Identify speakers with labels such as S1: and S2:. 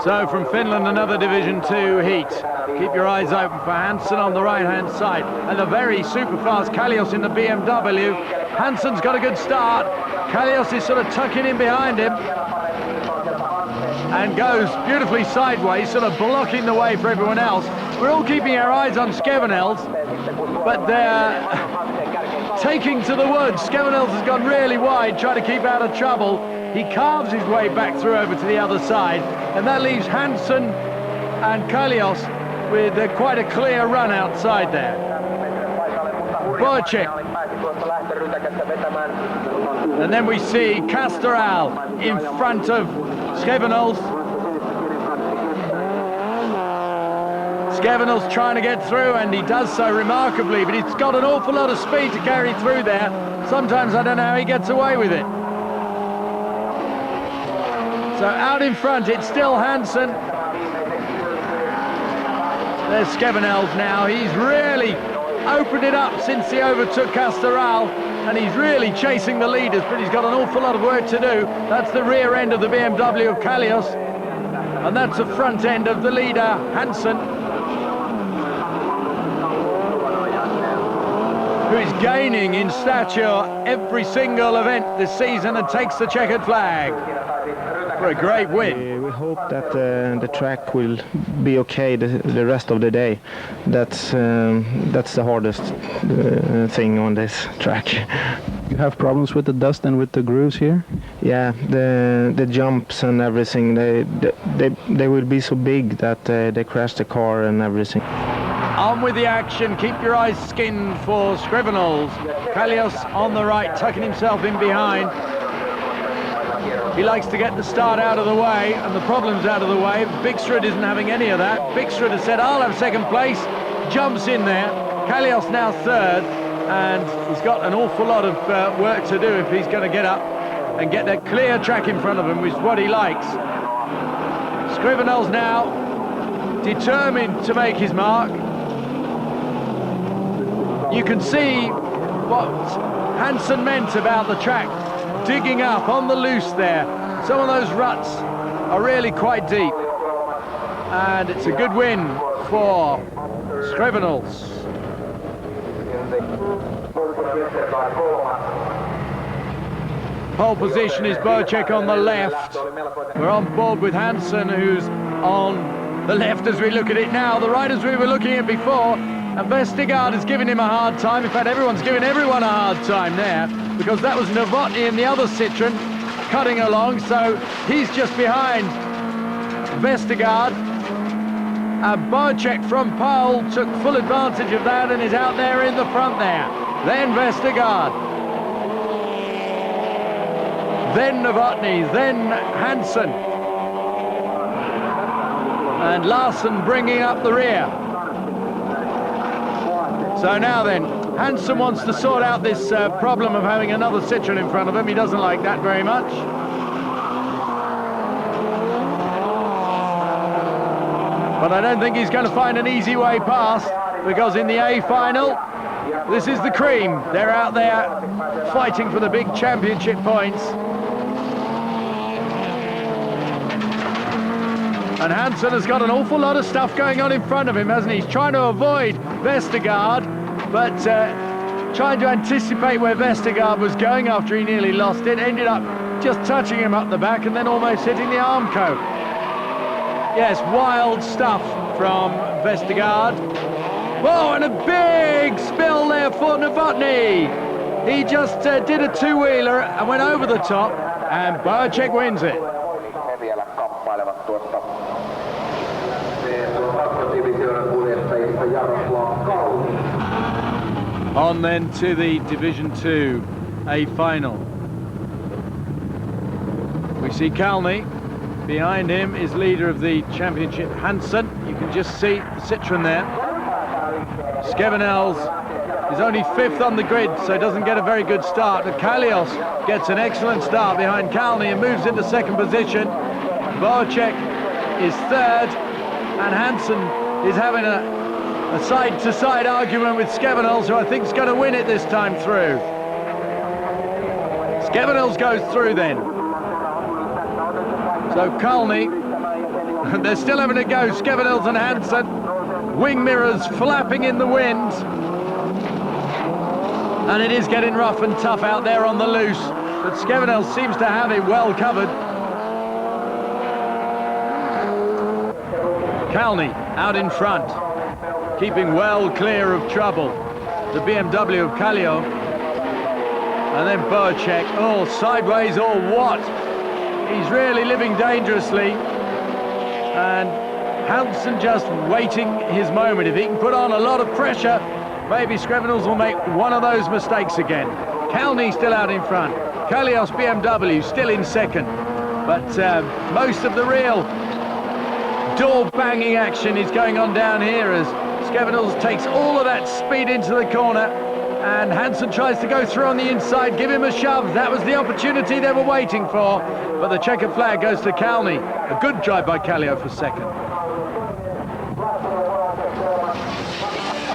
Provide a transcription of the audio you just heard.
S1: So from Finland, another Division 2 heat. Keep your eyes open for Hansen on the right-hand side. And the very super-fast Kallios in the BMW. Hansen's got a good start. Kallios is sort of tucking in behind him. And goes beautifully sideways, sort of blocking the way for everyone else. We're all keeping our eyes on Skevenels, but they're taking to the woods. Skevenels has gone really wide, trying to keep out of trouble. He carves his way back through over to the other side, and that leaves Hansen and Kallios with quite a clear run outside there. Bocek. And then we see Castoral in front of Skevenels. Skevenels trying to get through, and he does so remarkably, but he's got an awful lot of speed to carry through there. Sometimes I don't know how he gets away with it. So out in front, it's still Hansen. There's Skevenels now. He's really opened it up since he overtook Castoral, and he's really chasing the leaders, but he's got an awful lot of work to do. That's the rear end of the BMW of Kallios, and that's the front end of the leader, Hansen, who is gaining in stature every single event this season and takes the checkered flag. For a great win.
S2: We hope that the track will be okay the rest of the day. That's the hardest thing on this track.
S3: You have problems with the dust and with the grooves here?
S2: Yeah, the jumps and everything, they will be so big that they crash the car and everything.
S1: On with the action, keep your eyes skinned for Skevenels. Kallios on the right, tucking himself in behind. He likes to get the start out of the way and the problems out of the way. Bigstrud isn't having any of that. Bigstrud has said, I'll have second place, jumps in there. Kallios now third, and he's got an awful lot of work to do if he's going to get up and get that clear track in front of him, which is what he likes. Skevenels now determined to make his mark. You can see what Hansen meant about the track digging up on the loose there. Some of those ruts are really quite deep, and it's a good win for Skevenels. Pole position is Bocek on the left. We're on board with Hansen, who's on the left as we look at it now. The right as we were looking at before. And Vestergaard is giving him a hard time. In fact, everyone's giving everyone a hard time there, because that was Novotny in the other Citroen cutting along, so he's just behind Vestergaard. And Bocek from pole took full advantage of that and is out there in the front there. Then Vestergaard. Then Novotny, then Hansen. And Larsen bringing up the rear. So now then, Hansen wants to sort out this problem of having another Citroen in front of him. He doesn't like that very much. But I don't think he's going to find an easy way past, because in the A final, this is the cream. They're out there fighting for the big championship points. And Hansen has got an awful lot of stuff going on in front of him, hasn't he? He's trying to avoid Vestergaard, but trying to anticipate where Vestergaard was going after he nearly lost it. Ended up just touching him up the back and then almost hitting the Armco. Yes, wild stuff from Vestergaard. Oh, and a big spill there for Novotny. He just did a two-wheeler and went over the top, and Bocek wins it. On then to the Division 2 A final. We see Kalny. Behind him is leader of the championship, Hansen. You can just see the Citroen there. Skevenels is only 5th on the grid, so doesn't get a very good start. But Kallios gets an excellent start behind Kalny and moves into second position. Bocek is third, and Hansen is having a side-to-side argument with Skevenels, who I think is going to win it this time through. Skevenels goes through then. So Kalny They're still having a go, Skevenels and Hansen. Wing mirrors flapping in the wind. And it is getting rough and tough out there on the loose. But Skevenels seems to have it well covered. Kalny out in front, keeping well clear of trouble. The BMW of Kallio. And then Boacek, oh, sideways or what? He's really living dangerously. And Hansen just waiting his moment. If he can put on a lot of pressure, maybe Skevenels will make one of those mistakes again. Kalny still out in front. Kallio's BMW still in second. But most of the real door-banging action is going on down here as Skevenels takes all of that speed into the corner and Hansen tries to go through on the inside, give him a shove. That was the opportunity they were waiting for, but the checkered flag goes to Kalny. A good drive by Kallio for second.